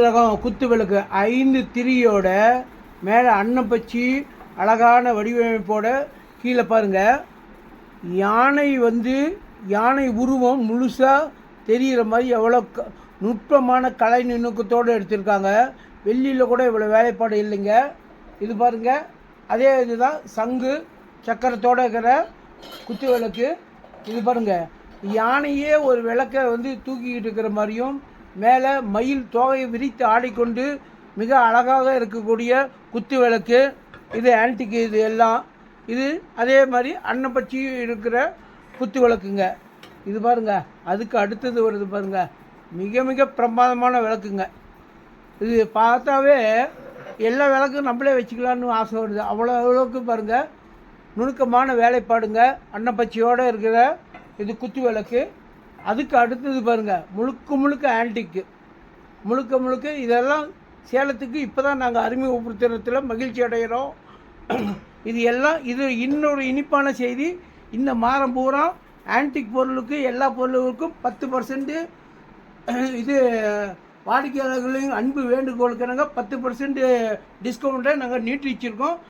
ரகம் குத்து விளக்கு 5 திரியோட மேலே அன்னப்பச்சி அழகான வடிவமைப்போட கீழே பாருங்கள் யானை உருவம் முழுசாக தெரிகிற மாதிரி எவ்வளோ நுட்பமான கலை நுணுக்கத்தோடு எடுத்திருக்காங்க. வெள்ளியில் கூட இவ்வளோ வேலைப்பாடு இல்லைங்க. இது பாருங்கள், அதே இதுதான் சங்கு சக்கரத்தோடு இருக்கிற குத்து விளக்கு. இது பாருங்கள், யானையே ஒரு விளக்கை தூக்கிக்கிட்டு இருக்கிற மாதிரியும் மேலே மயில் தோகையை விரித்து ஆடிக்கொண்டு மிக அழகாக இருக்கக்கூடிய குத்து விளக்கு. இது ஆன்டிக்கு. இது எல்லாம் இது அதே மாதிரி அன்னப்பச்சி இருக்கிற குத்து விளக்குங்க. இது பாருங்கள், அதுக்கு அடுத்தது வருது பாருங்கள், மிக மிக பிரமாதமான விளக்குங்க. இது பார்த்தாவே எல்லா விளக்கும் நம்மளே வச்சுக்கலான்னு ஆசை வருது. அவ்வளோ அளவுக்கு பாருங்கள் நுணுக்கமான வேலைப்பாடுங்க. அன்னப்பச்சியோடு இருக்கிற இது குத்து விளக்கு. அதுக்கு அடுத்தது பாருங்கள், முழுக்க ஆன்டிக்கு, முழுக்க இதெல்லாம் சேலத்துக்கு இப்போ தான் நாங்கள் அறிமுகப்படுத்துறதுல மகிழ்ச்சி அடைகிறோம். இது இன்னொரு இனிப்பான செய்தி. இந்த மாதம் பூரா ஆன்டிக் பொருளுக்கு எல்லா பொருளுக்கும் 10% இது வாடிக்கையாளர்களின் அன்பு வேண்டுகோளுக்கு நாங்கள் 10% டிஸ்கவுண்ட்டை நாங்கள் நீட்டி வச்சுருக்கோம்.